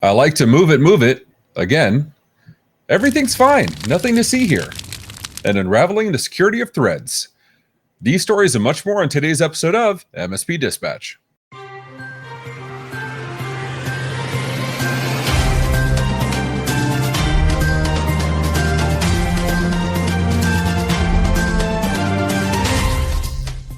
I like to move it. Again, everything's fine. Nothing to see here. And unraveling the security of threads. These stories and much more on today's episode of MSP Dispatch.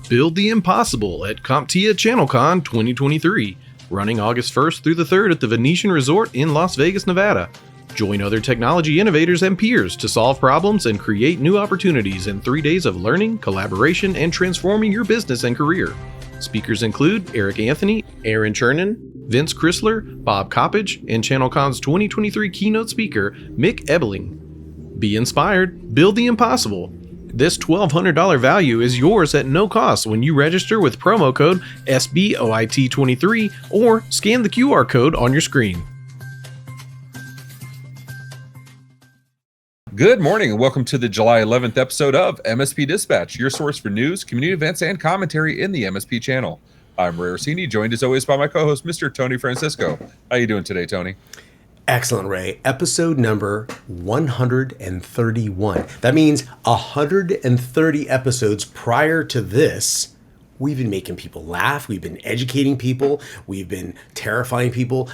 Build the Impossible at CompTIA ChannelCon 2023, running August 1st through the 3rd at the Venetian Resort in Las Vegas, Nevada. Join other technology innovators and peers to solve problems and create new opportunities in 3 days of learning, collaboration, and transforming your business and career. Speakers include Eric Anthony, Aaron Chernin, Vince Chrysler, Bob Coppage, and ChannelCon's 2023 keynote speaker, Mick Ebeling. Be inspired, build the impossible. This $1,200 value is yours at no cost when you register with promo code SBOIT23 or scan the QR code on your screen. Good morning and welcome to the July 11th episode of MSP Dispatch, your source for news, community events, and commentary in the MSP channel. I'm Ray Orsini, joined as always by my co-host, Mr. Tony Francisco. How you doing today, Tony? Excellent, Ray. Episode number 131. That means 130 episodes prior to this. We've been making people laugh. We've been educating people. We've been terrifying people.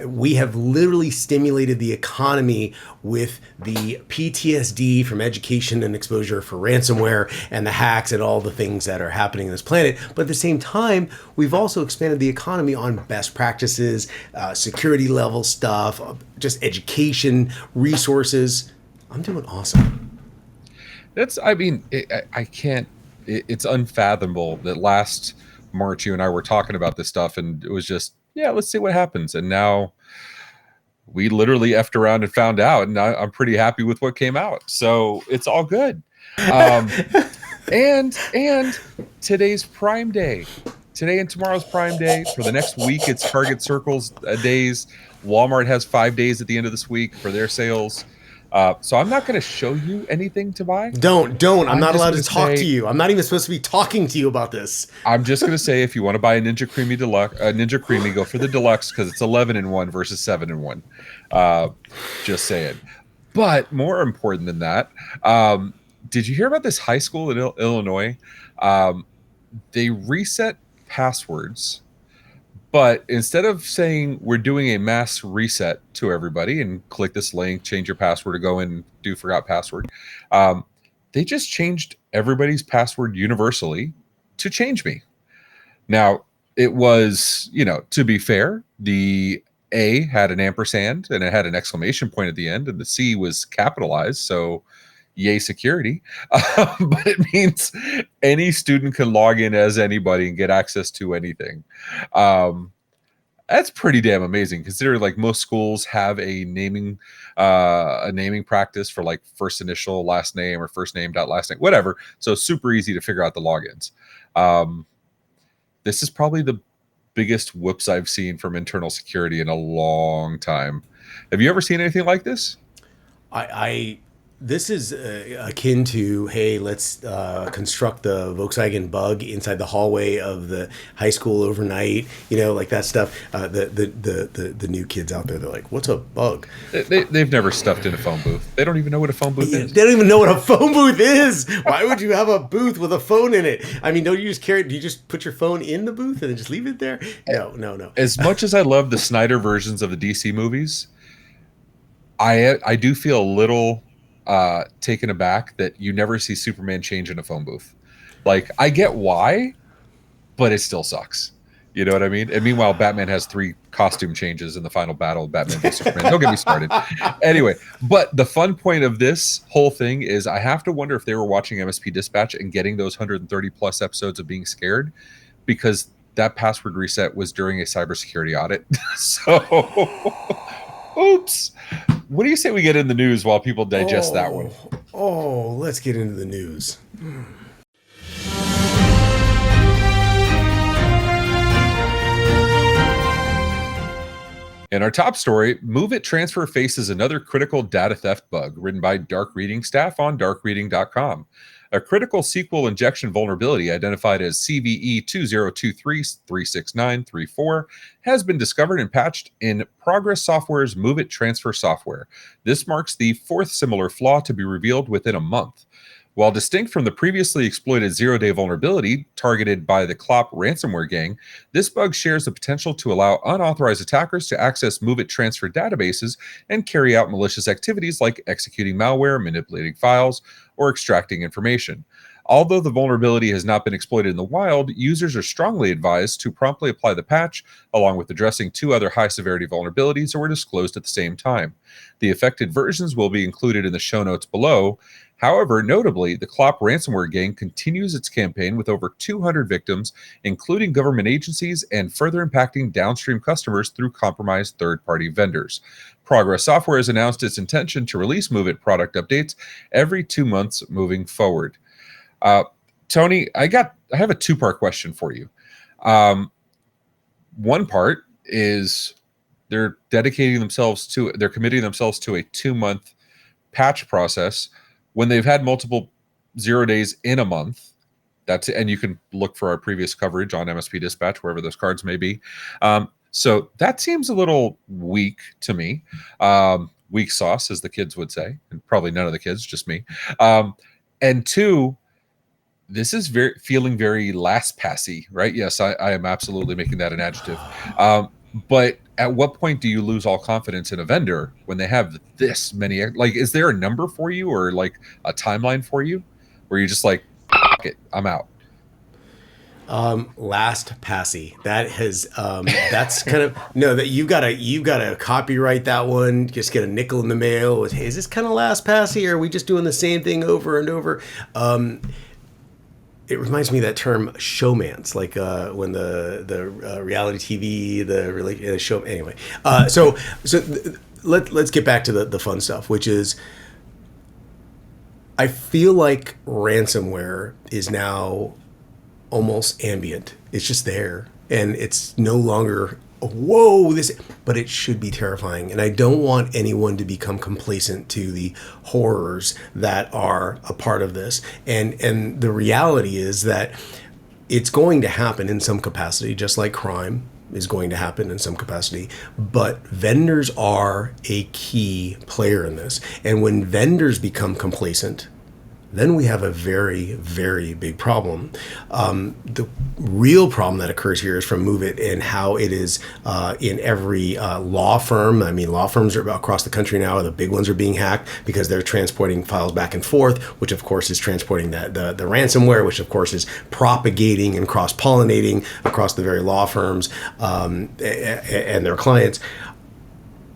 We have literally stimulated the economy with the PTSD from education and exposure for ransomware and the hacks and all the things that are happening on this planet. But at the same time, we've also expanded the economy on best practices, security level stuff, just education, resources. I'm doing awesome. I can't. It's unfathomable that last March you and I were talking about this stuff and it was just, let's see what happens. And now we literally effed around and found out, and I'm pretty happy with what came out. So it's all good. And today's Prime Day. Today and tomorrow's Prime Day. For the next week, it's Target Circle's days. Walmart has 5 days at the end of this week for their sales. So I'm not going to show you anything to buy. Don't. I'm not allowed to talk to you. I'm not even supposed to be talking to you about this. I'm just going to say, if you want to buy a Ninja Creamy Deluxe, Ninja Creamy, go for the Deluxe because it's 11-in-1 versus 7-in-1. Just saying. But more important than that, did you hear about this high school in Illinois? They reset passwords. But instead of saying we're doing a mass reset to everybody and click this link, change your password, or go in and do forgot password, they just changed everybody's password universally to change me. Now, it was, to be fair, the A had an ampersand and it had an exclamation point at the end, and the C was capitalized. So yay security. But it means any student can log in as anybody and get access to anything. That's pretty damn amazing, considering like most schools have a naming practice for like first initial last name or first name dot last name, whatever. So super easy to figure out the logins. This is probably the biggest whoops I've seen from internal security in a long time. Have you ever seen anything like this? This is akin to, hey, let's construct the Volkswagen Bug inside the hallway of the high school overnight, like that stuff. The new kids out there, they're like, what's a bug? They've never stuffed in a phone booth. They don't even know what a phone booth is. They don't even know what a phone booth is. Why would you have a booth with a phone in it? I mean, do you just put your phone in the booth and then just leave it there? No. As much as I love the Snyder versions of the DC movies, I do feel a little taken aback that you never see Superman change in a phone booth. Like, I get why, but it still sucks. You know what I mean? And meanwhile, Batman has 3 costume changes in the final battle of Batman v Superman. Don't get me started. Anyway, but the fun point of this whole thing is I have to wonder if they were watching MSP Dispatch and getting those 130 plus episodes of being scared, because that password reset was during a cybersecurity audit. So, oops. What do you say we get in the news while people digest that one? Let's get into the news. In our top story, MOVEit transfer faces another critical data theft bug, written by dark reading staff on darkreading.com. A critical SQL injection vulnerability identified as CVE 2023-36934 has been discovered and patched in Progress Software's MOVEit transfer software. This marks the fourth similar flaw to be revealed within a month. While distinct from the previously exploited zero-day vulnerability targeted by the Clop ransomware gang, this bug shares the potential to allow unauthorized attackers to access MOVEit transfer databases and carry out malicious activities like executing malware, manipulating files, or extracting information. Although the vulnerability has not been exploited in the wild, users are strongly advised to promptly apply the patch, along with addressing 2 other high-severity vulnerabilities that were disclosed at the same time. The affected versions will be included in the show notes below. However, notably, the Clop ransomware gang continues its campaign with over 200 victims, including government agencies, and further impacting downstream customers through compromised third-party vendors. Progress Software has announced its intention to release MOVEit product updates every 2 months moving forward. Tony, I have a 2-part question for you. One part is they're committing themselves to a 2-month patch process when they've had multiple 0 days in a month. And you can look for our previous coverage on MSP Dispatch, wherever those cards may be. So that seems a little weak to me. Weak sauce, as the kids would say, and probably none of the kids, just me. And 2, this is feeling very LastPass-y, right? Yes, I am absolutely making that an adjective. But at what point do you lose all confidence in a vendor when they have this many? Like, is there a number for you or like a timeline for you where you're just like, F it, I'm out? LastPass-y. That has that's kind of that you gotta copyright that one. Just get a nickel in the mail. Hey, is this kind of LastPass-y, or are we just doing the same thing over and over? It reminds me of that term showmance, like when the reality TV, the show. Anyway, so let's get back to the fun stuff, which is I feel like ransomware is now almost ambient. It's just there, and it's no longer but it should be terrifying. And I don't want anyone to become complacent to the horrors that are a part of this. And the reality is that it's going to happen in some capacity, just like crime is going to happen in some capacity. But vendors are a key player in this. And when vendors become complacent, then we have a very, very big problem. The real problem that occurs here is from MOVEit and how it is in every law firm. I mean, law firms are across the country now. The big ones are being hacked because they're transporting files back and forth, which of course is transporting the ransomware, which of course is propagating and cross-pollinating across the very law firms and their clients.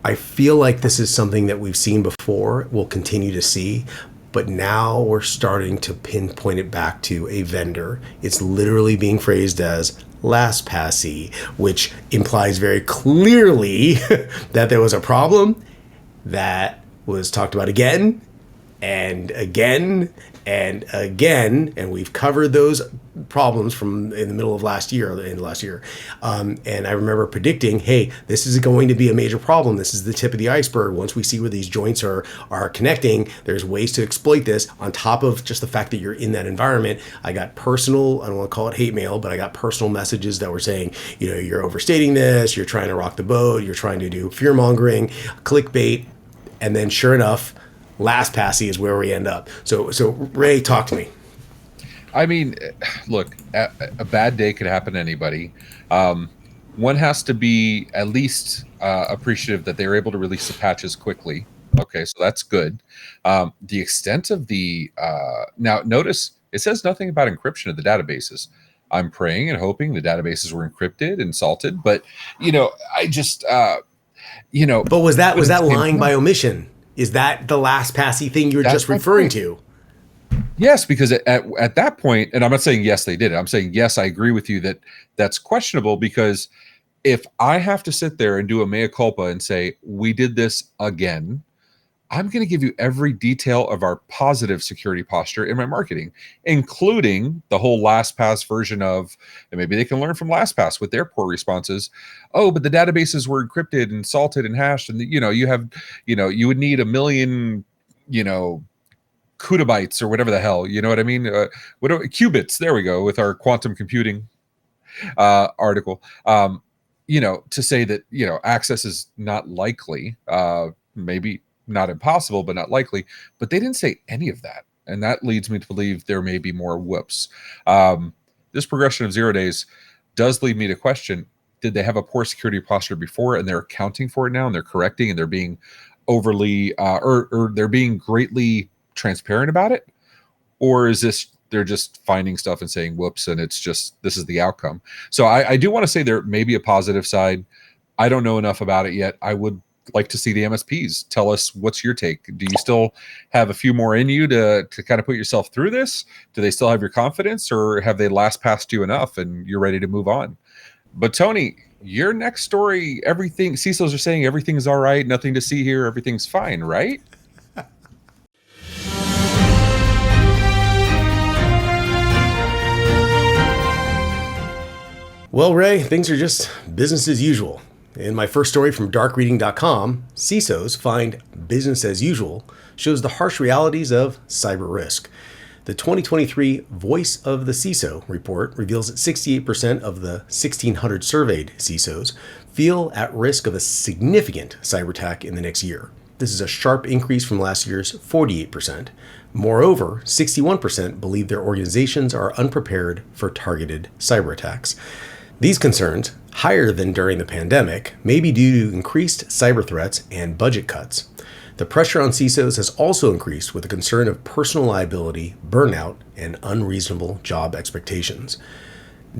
I feel like this is something that we've seen before, we'll continue to see. But now we're starting to pinpoint it back to a vendor. It's literally being phrased as LastPass-y, which implies very clearly that there was a problem that was talked about again and again and again, and we've covered those problems from in the middle of last year. And I remember predicting, hey, this is going to be a major problem. This is the tip of the iceberg. Once we see where these joints are connecting, there's ways to exploit this on top of just the fact that you're in that environment. I got personal, I don't want to call it hate mail, but I got personal messages that were saying, you're overstating this, you're trying to rock the boat, you're trying to do fear mongering, clickbait, and then sure enough, LastPass-y is where we end up. So Ray, talk to me. I mean, look, a bad day could happen to anybody. One has to be at least appreciative that they were able to release the patches quickly. Okay, so that's good. The extent of now notice it says nothing about encryption of the databases. I'm praying and hoping the databases were encrypted and salted, but I just But was that lying by omission? Is that the LastPass-y thing you were just referring to? Yes, because at that point, and I'm not saying yes, they did it. I'm saying yes, I agree with you that that's questionable, because if I have to sit there and do a mea culpa and say, we did this again, I'm going to give you every detail of our positive security posture in my marketing, including the whole LastPass version of, and maybe they can learn from LastPass with their poor responses. Oh, but the databases were encrypted and salted and hashed, and you would need 1 million, Cudabytes or whatever the hell, you know what I mean? Qubits, there we go, with our quantum computing article. To say that, access is not likely, maybe not impossible, but not likely. But they didn't say any of that. And that leads me to believe there may be more whoops. This progression of 0 days does lead me to question, did they have a poor security posture before and they're accounting for it now and they're correcting and they're being overly or they're being greatly transparent about it? Or is this they're just finding stuff and saying whoops and it's just this is the outcome? So I do want to say there may be a positive side. I don't know enough about it yet. I would like to see the MSPs tell us, what's your take? Do you still have a few more in you to kind of put yourself through this? Do they still have your confidence, or have they last passed you enough and you're ready to move on? But Tony, your next story, everything CISOs are saying everything's all right, nothing to see here, everything's fine, right? Well, Ray, things are just business as usual. In my first story from darkreading.com, CISOs find business as usual shows the harsh realities of cyber risk. The 2023 Voice of the CISO report reveals that 68% of the 1,600 surveyed CISOs feel at risk of a significant cyber attack in the next year. This is a sharp increase from last year's 48%. Moreover, 61% believe their organizations are unprepared for targeted cyber attacks. These concerns, higher than during the pandemic, may be due to increased cyber threats and budget cuts. The pressure on CISOs has also increased with the concern of personal liability, burnout, and unreasonable job expectations.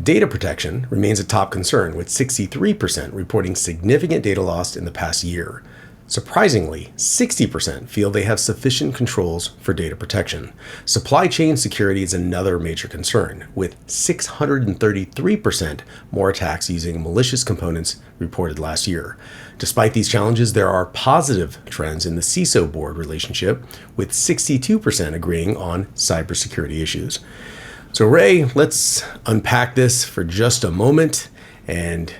Data protection remains a top concern, with 63% reporting significant data loss in the past year. Surprisingly, 60% feel they have sufficient controls for data protection. Supply chain security is another major concern, with 633% more attacks using malicious components reported last year. Despite these challenges, there are positive trends in the CISO board relationship, with 62% agreeing on cybersecurity issues. So Ray, let's unpack this for just a moment. And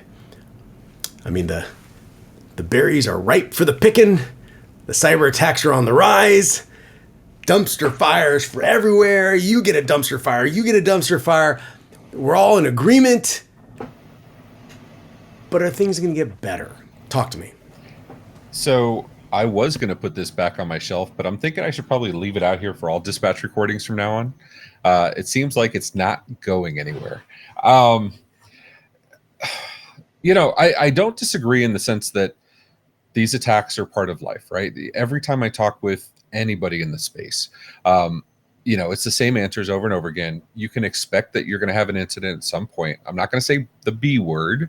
the berries are ripe for the picking. The cyber attacks are on the rise. Dumpster fires for everywhere. You get a dumpster fire. You get a dumpster fire. We're all in agreement. But are things going to get better? Talk to me. So I was going to put this back on my shelf, but I'm thinking I should probably leave it out here for all dispatch recordings from now on. It seems like it's not going anywhere. I don't disagree in the sense that these attacks are part of life, right? Every time I talk with anybody in the space, it's the same answers over and over again. You can expect that you're going to have an incident at some point. I'm not going to say the B word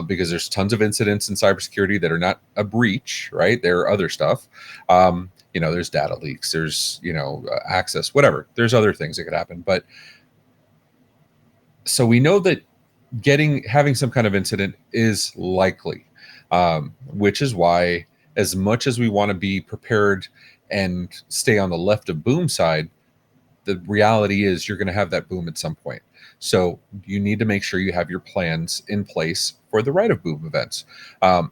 because there's tons of incidents in cybersecurity that are not a breach, right? There are other stuff. There's data leaks, there's, access, whatever. There's other things that could happen. But so we know that having some kind of incident is likely. Which is why, as much as we want to be prepared and stay on the left of boom side, the reality is you're going to have that boom at some point. So you need to make sure you have your plans in place for the right of boom events.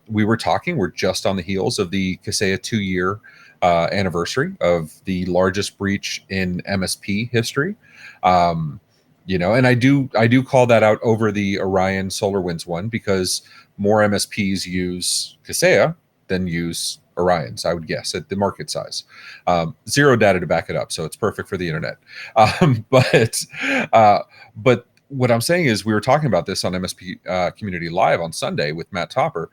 We're just on the heels of the CISA 2-year anniversary of the largest breach in MSP history. And I do call that out over the Orion SolarWinds one, because more MSPs use CISA than use Orions, I would guess, at the market size. Zero data to back it up, so it's perfect for the internet. But what I'm saying is, we were talking about this on MSP Community Live on Sunday with Matt Topper,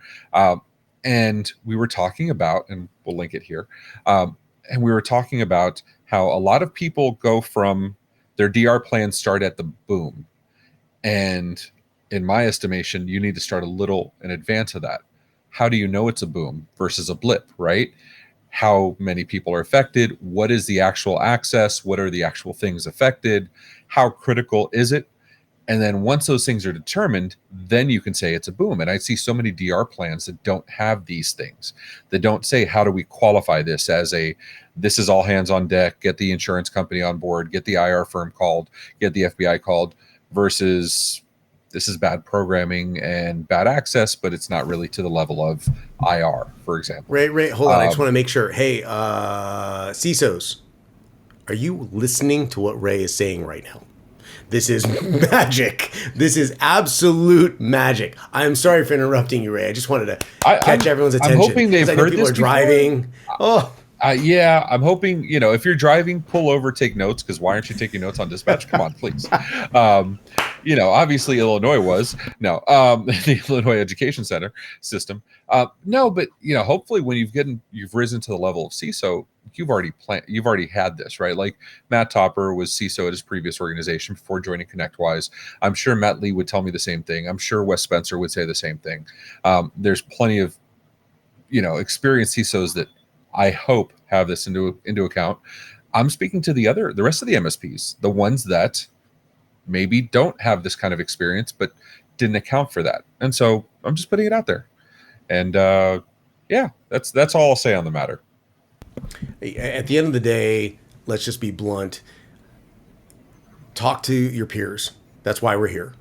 and we were talking about, and we'll link it here, and we were talking about how a lot of people go from their DR plans start at the boom, and in my estimation, you need to start a little in advance of that. How do you know it's a boom versus a blip, right? How many people are affected? What is the actual access? What are the actual things affected? How critical is it? And then once those things are determined, then you can say it's a boom. And I see so many DR plans that don't have these things, that don't say, how do we qualify this as this is all hands on deck, get the insurance company on board, get the IR firm called, get the FBI called, versus this is bad programming and bad access, but it's not really to the level of IR, for example. Ray, hold on. I just want to make sure. Hey, CISOs, Are you listening to what Ray is saying right now? This is magic. This is absolute magic. I'm sorry for interrupting you, Ray. I just wanted to catch everyone's attention. I'm hoping they've heard people this are driving. Oh, yeah, I'm hoping, if you're driving, pull over, take notes, because why aren't you taking notes on dispatch? Come on, please. Obviously Illinois was. No, the Illinois Education Center system. No, but, hopefully when you've risen to the level of CISO, you've already had this, right? Like Matt Topper was CISO at his previous organization before joining ConnectWise. I'm sure Matt Lee would tell me the same thing. I'm sure Wes Spencer would say the same thing. There's plenty of, experienced CISOs that I hope have this into account. I'm speaking to the rest of the MSPs, the ones that maybe don't have this kind of experience, but didn't account for that. And so I'm just putting it out there. And that's all I'll say on the matter. At the end of the day, let's just be blunt. Talk to your peers. That's why we're here.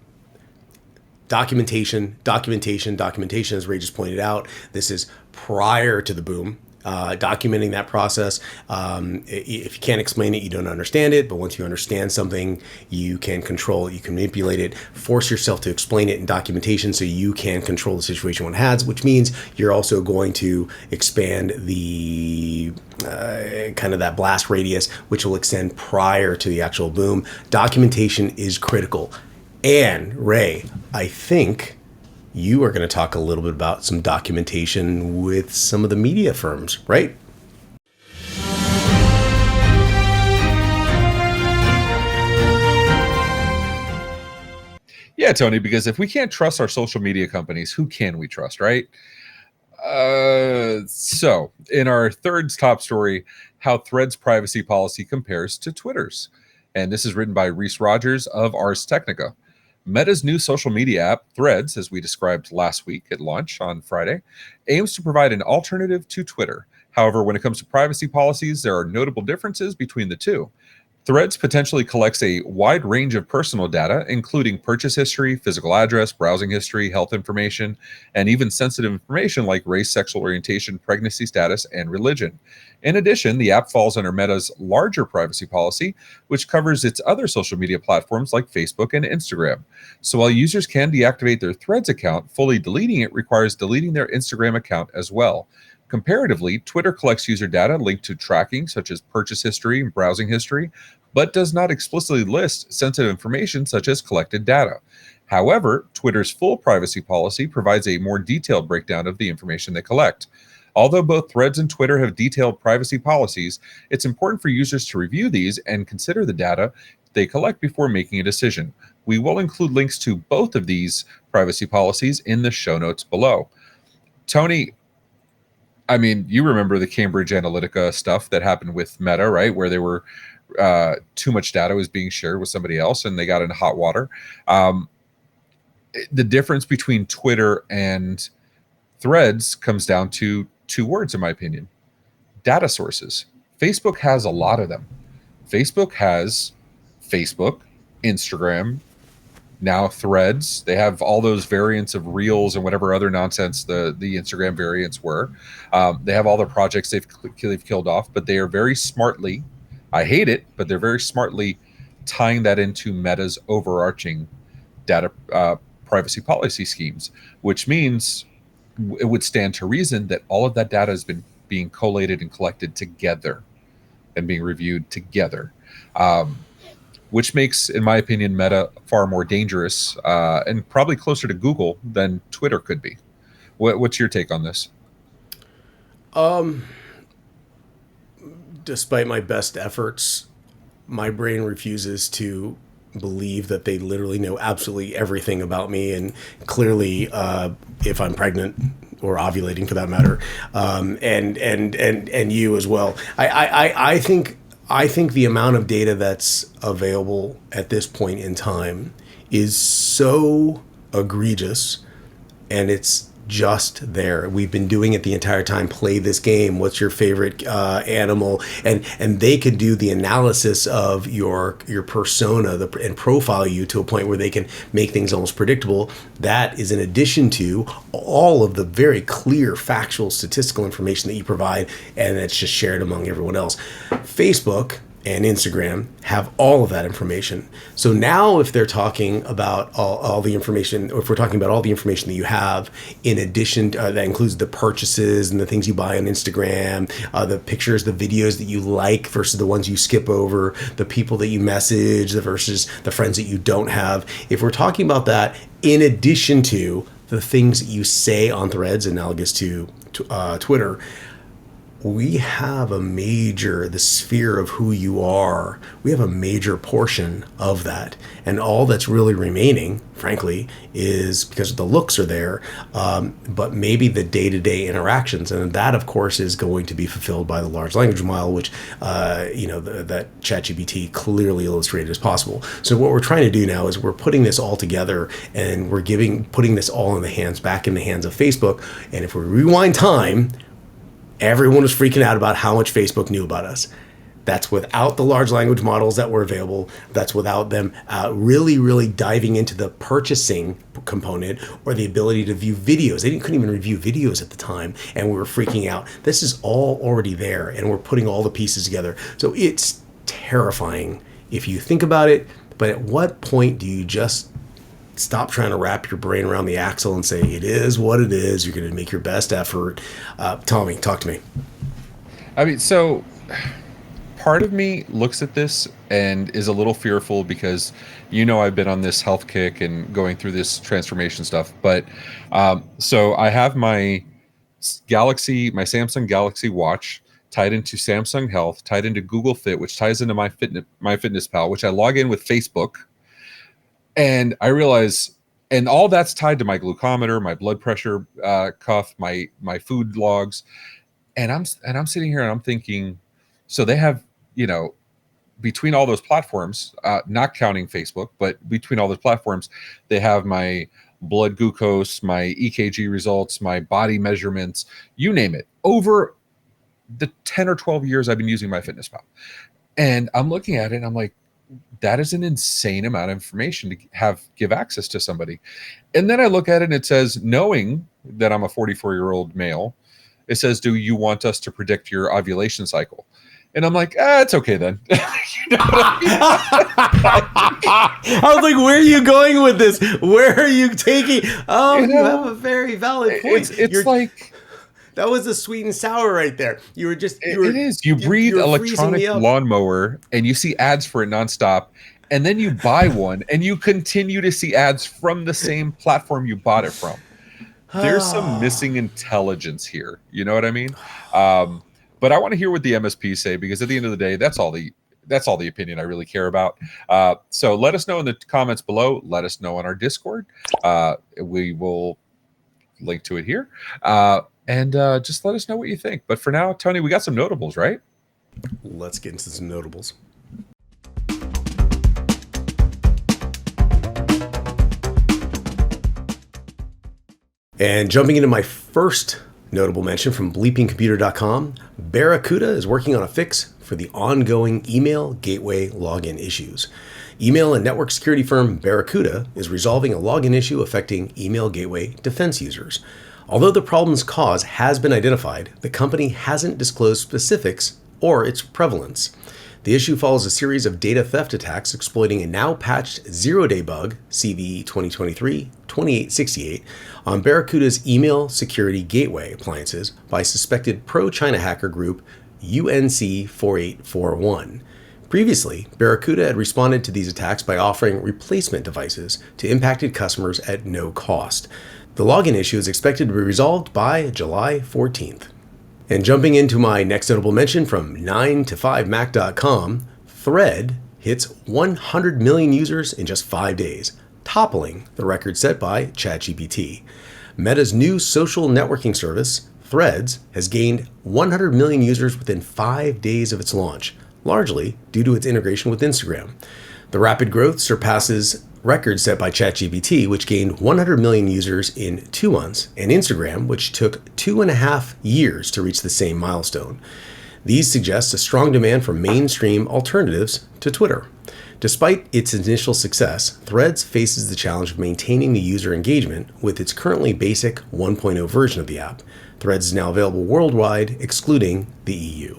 Documentation, as Ray just pointed out. This is prior to the boom. Documenting that process. If you can't explain it, you don't understand it. But once you understand something, you can control it, you can manipulate it, force yourself to explain it in documentation so you can control the situation one has, which means you're also going to expand the kind of that blast radius, which will extend prior to the actual boom. Documentation is critical. And Ray, I think you are going to talk a little bit about some documentation with some of the media firms, right? Yeah, Tony, because if we can't trust our social media companies, who can we trust, right? So in our third top story, how Threads privacy policy compares to Twitter's. And this is written by Reese Rogers of Ars Technica. Meta's new social media app, Threads, as we described last week at launch on Friday, aims to provide an alternative to Twitter. However, when it comes to privacy policies, there are notable differences between the two. Threads potentially collects a wide range of personal data, including purchase history, physical address, browsing history, health information, and even sensitive information like race, sexual orientation, pregnancy status, and religion. In addition, the app falls under Meta's larger privacy policy, which covers its other social media platforms like Facebook and Instagram. So while users can deactivate their Threads account, fully deleting it requires deleting their Instagram account as well. Comparatively, Twitter collects user data linked to tracking, such as purchase history and browsing history, but does not explicitly list sensitive information such as collected data. However, Twitter's full privacy policy provides a more detailed breakdown of the information they collect. Although both Threads and Twitter have detailed privacy policies, it's important for users to review these and consider the data they collect before making a decision. We will include links to both of these privacy policies in the show notes below. Tony, I mean, you remember the Cambridge Analytica stuff that happened with Meta, right? Where they were too much data was being shared with somebody else and they got into hot water. The difference between Twitter and Threads comes down to two words, in my opinion: data sources. Facebook has a lot of them. Facebook has Facebook, Instagram, now Threads. They have all those variants of Reels and whatever other nonsense the Instagram variants were. They have all the projects they've killed off, but they are very smartly, I hate it, but they're very smartly tying that into Meta's overarching data privacy policy schemes, which means it would stand to reason that all of that data has been being collated and collected together and being reviewed together, which makes, in my opinion, Meta far more dangerous and probably closer to Google than Twitter could be. What's your take on this? Despite my best efforts, my brain refuses to believe that they literally know absolutely everything about me, and clearly if I'm pregnant or ovulating for that matter, and you as well. I think the amount of data that's available at this point in time is so egregious, and it's just there. We've been doing it the entire time. Play this game. What's your favorite animal? And they could do the analysis of your persona and profile you to a point where they can make things almost predictable. That is in addition to all of the very clear factual statistical information that you provide, and it's just shared among everyone else. Facebook and Instagram have all of that information. So now if they're talking about all the information, or if we're talking about all the information that you have, in addition, that includes the purchases and the things you buy on Instagram, the pictures, the videos that you like versus the ones you skip over, the people that you message versus the friends that you don't have. If we're talking about that, in addition to the things that you say on Threads, analogous to Twitter, we have the sphere of who you are, we have a major portion of that. And all that's really remaining, frankly, is because the looks are there, but maybe the day-to-day interactions. And that, of course, is going to be fulfilled by the large language model, which, that ChatGPT clearly illustrated as possible. So what we're trying to do now is we're putting this all together, and we're putting this all back in the hands of Facebook. And if we rewind time, everyone was freaking out about how much Facebook knew about us. That's without the large language models that were available. That's without them really, really diving into the purchasing component or the ability to view videos. They couldn't even review videos at the time, and we were freaking out. This is all already there, and we're putting all the pieces together. So it's terrifying if you think about it, but at what point do you just stop trying to wrap your brain around the axle and say, it is what it is, you're going to make your best effort? Tommy, talk to me. I mean, so part of me looks at this and is a little fearful because, I've been on this health kick and going through this transformation stuff. But so I have my Samsung Galaxy Watch tied into Samsung Health, tied into Google Fit, which ties into MyFitnessPal, which I log in with Facebook. And I realize, and all that's tied to my glucometer, my blood pressure cuff, my food logs, and I'm sitting here and I'm thinking, so they have, between all those platforms, not counting Facebook, but between all those platforms, they have my blood glucose, my EKG results, my body measurements, you name it, over the 10 or 12 years I've been using MyFitnessPal. And I'm looking at it and I'm like, that is an insane amount of information to give access to somebody. And then I look at it and it says, knowing that I'm a 44-year-old male, it says, do you want us to predict your ovulation cycle? And I'm like, it's okay then. You know what I mean? I was like, where are you going with this? Where are you taking? Oh, you have a very valid point. It's like, that was the sweet and sour right there. It is. You breathe electronic lawnmower and you see ads for it nonstop. And then you buy one and you continue to see ads from the same platform you bought it from. There's some missing intelligence here. You know what I mean? But I want to hear what the MSPs say, because at the end of the day, that's all the opinion I really care about. So let us know in the comments below. Let us know on our Discord. We will link to it here. And just let us know what you think. But for now, Tony, we got some notables, right? Let's get into some notables. And jumping into my first notable mention from bleepingcomputer.com, Barracuda is working on a fix for the ongoing email gateway login issues. Email and network security firm Barracuda is resolving a login issue affecting email gateway defense users. Although the problem's cause has been identified, the company hasn't disclosed specifics or its prevalence. The issue follows a series of data theft attacks exploiting a now patched zero-day bug, CVE 2023-2868, on Barracuda's email security gateway appliances by suspected pro-China hacker group UNC 4841. Previously, Barracuda had responded to these attacks by offering replacement devices to impacted customers at no cost. The login issue is expected to be resolved by July 14th. And jumping into my next notable mention from 9to5mac.com, Thread hits 100 million users in just 5 days, toppling the record set by ChatGPT. Meta's new social networking service, Threads, has gained 100 million users within 5 days of its launch, largely due to its integration with Instagram. The rapid growth surpasses records set by ChatGPT, which gained 100 million users in 2 months, and Instagram, which took 2.5 years to reach the same milestone. These suggest a strong demand for mainstream alternatives to Twitter. Despite its initial success, Threads faces the challenge of maintaining the user engagement with its currently basic 1.0 version of the app. Threads is now available worldwide, excluding the EU.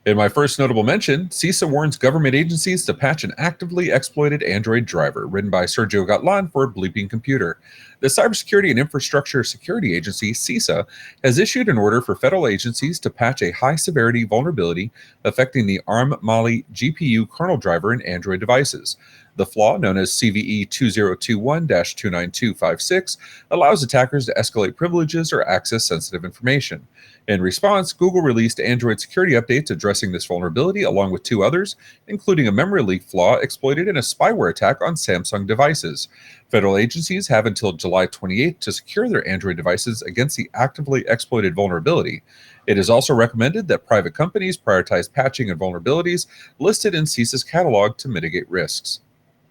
In my first notable mention, CISA warns government agencies to patch an actively exploited Android driver, written by Sergio Gatlan for Bleeping Computer. The Cybersecurity and Infrastructure Security Agency, CISA, has issued an order for federal agencies to patch a high-severity vulnerability affecting the ARM Mali GPU kernel driver in Android devices. The flaw, known as CVE 2021-29256, allows attackers to escalate privileges or access sensitive information. In response, Google released Android security updates addressing this vulnerability, along with two others, including a memory leak flaw exploited in a spyware attack on Samsung devices. Federal agencies have until July 28th to secure their Android devices against the actively exploited vulnerability. It is also recommended that private companies prioritize patching and vulnerabilities listed in CISA's catalog to mitigate risks.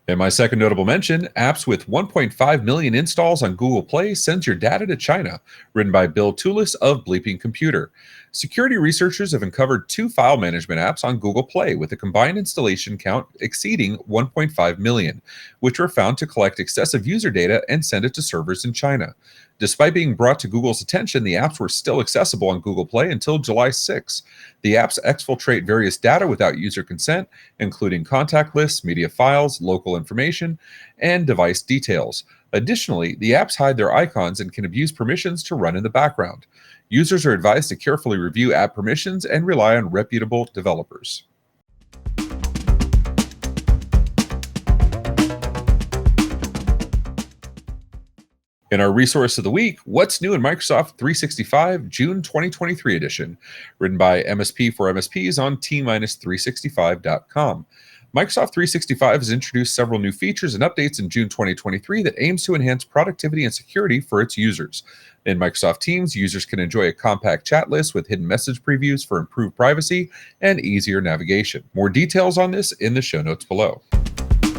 In my second notable mention, apps with 1.5 million installs on Google Play sends your data to China, written by Bill Toulis of Bleeping Computer. Security researchers have uncovered two file management apps on Google Play with a combined installation count exceeding 1.5 million, which were found to collect excessive user data and send it to servers in China. Despite being brought to Google's attention, the apps were still accessible on Google Play until July 6. The apps exfiltrate various data without user consent, including contact lists, media files, local information, and device details. Additionally, the apps hide their icons and can abuse permissions to run in the background. Users are advised to carefully review app permissions and rely on reputable developers. In our resource of the week, what's new in Microsoft 365 June 2023 edition, written by MSP for MSPs on t-365.com. Microsoft 365 has introduced several new features and updates in June 2023 that aims to enhance productivity and security for its users. In Microsoft Teams, users can enjoy a compact chat list with hidden message previews for improved privacy and easier navigation. More details on this in the show notes below.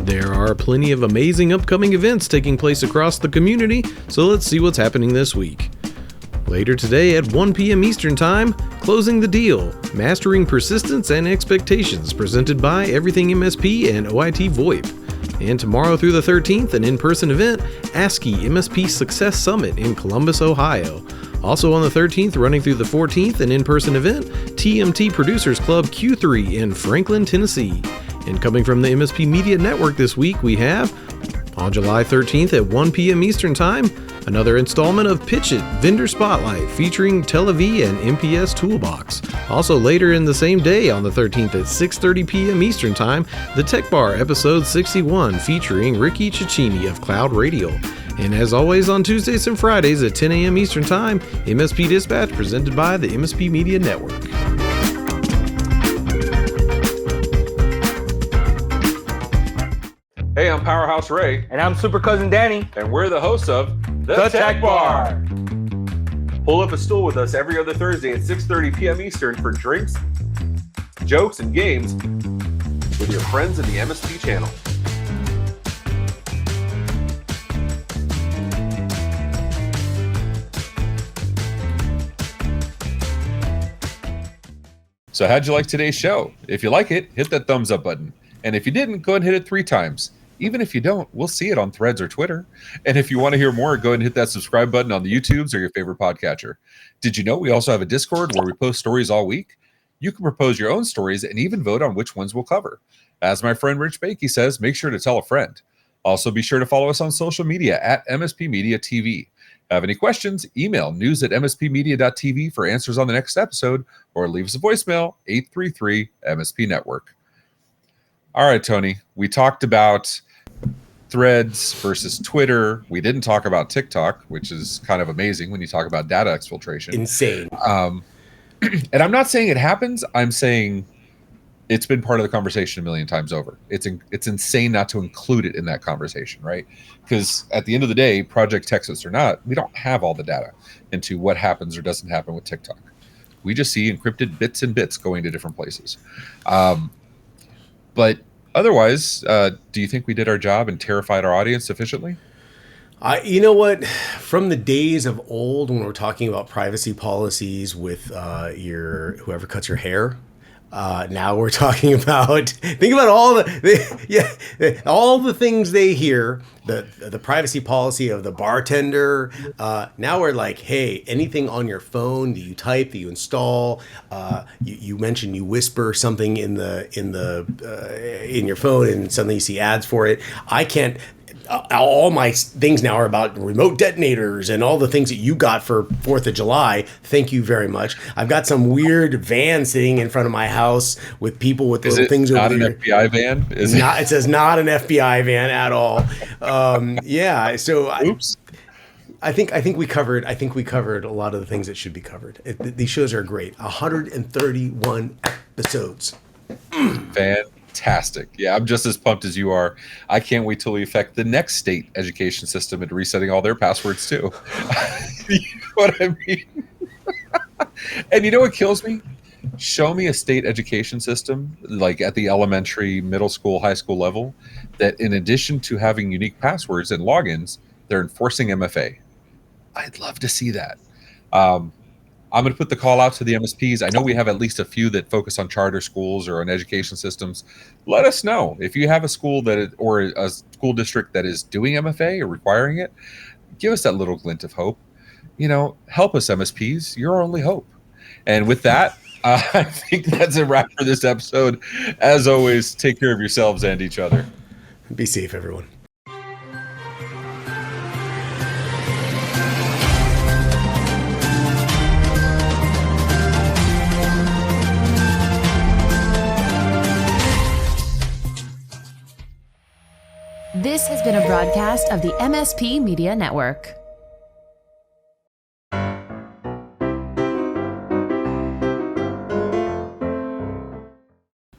There are plenty of amazing upcoming events taking place across the community, so let's see what's happening this week. Later today at 1 p.m. Eastern Time, Closing the Deal, Mastering Persistence and Expectations, presented by Everything MSP and OITVOIP. And tomorrow through the 13th, an in-person event, ASCII MSP Success Summit in Columbus, Ohio. Also on the 13th, running through the 14th, an in-person event, TMT Producers Club Q3 in Franklin, Tennessee. And coming from the MSP Media Network this week, we have, on July 13th at 1 p.m. Eastern Time, another installment of Pitch It Vendor Spotlight featuring Tel Aviv and MPS Toolbox. Also later in the same day on the 13th at 6:30 p.m. Eastern Time, the Tech Bar episode 61 featuring Ricky Cicchini of Cloud Radio. And as always on Tuesdays and Fridays at 10 a.m. Eastern Time, MSP Dispatch presented by the MSP Media Network. Hey, I'm Powerhouse Ray. And I'm Super Cousin Danny. And we're the hosts of The Tech Bar. Pull up a stool with us every other Thursday at 6:30 p.m. Eastern for drinks, jokes, and games with your friends in the MSP channel. So how'd you like today's show? If you like it, hit that thumbs up button. And if you didn't, go ahead and hit it 3 times. Even if you don't, we'll see it on Threads or Twitter. And if you want to hear more, go ahead and hit that subscribe button on the YouTubes or your favorite podcatcher. Did you know we also have a Discord where we post stories all week? You can propose your own stories and even vote on which ones we'll cover. As my friend Rich Bakey says, make sure to tell a friend. Also, be sure to follow us on social media at MSP Media TV. Have any questions? Email news@mspmedia.tv for answers on the next episode, or leave us a voicemail, 833 MSP Network. All right, Tony, we talked about Threads versus Twitter. We didn't talk about TikTok, which is kind of amazing when you talk about data exfiltration. Insane. And I'm not saying it happens. I'm saying it's been part of the conversation a million times over. It's insane not to include it in that conversation, right? Because at the end of the day, Project Texas or not, we don't have all the data into what happens or doesn't happen with TikTok. We just see encrypted bits and bits going to different places. But otherwise, do you think we did our job and terrified our audience sufficiently? You know what? From the days of old, when we're talking about privacy policies with your whoever cuts your hair, Now we're talking about, think about all all the things they hear, the privacy policy of the bartender. Now we're like, hey, anything on your phone that you type, that you install, you mentioned you whisper something in your phone and suddenly you see ads for it. I can't. All my things now are about remote detonators and all the things that you got for 4th of July. Thank you very much. I've got some weird van sitting in front of my house with people with little things over here. Is it not an FBI van? It says not an FBI van at all. Yeah. So Oops. I think we covered a lot of the things that should be covered. These shows are great. 131 episodes. Fantastic. Yeah, I'm just as pumped as you are. I can't wait till we affect the next state education system and resetting all their passwords too. You know what I mean? And you know what kills me? Show me a state education system, like at the elementary, middle school, high school level, that in addition to having unique passwords and logins, they're enforcing MFA. I'd love to see that. I'm going to put the call out to the MSPs. I know we have at least a few that focus on charter schools or on education systems. Let us know if you have a school or a school district that is doing MFA or requiring it. Give us that little glint of hope. Help us, MSPs. You're our only hope. And with that, I think that's a wrap for this episode. As always, take care of yourselves and each other. Be safe, everyone. This has been a broadcast of the MSP Media Network.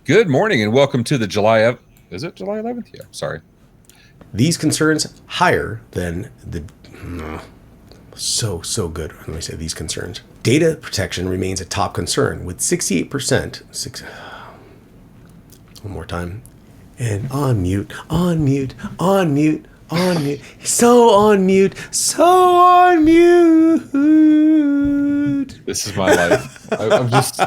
Good morning and welcome to the July is it July 11th? Yeah, sorry. These concerns higher than the so good. Let me say these concerns. Data protection remains a top concern with 68%. One more time. And on mute. So on mute. This is my life. I'm just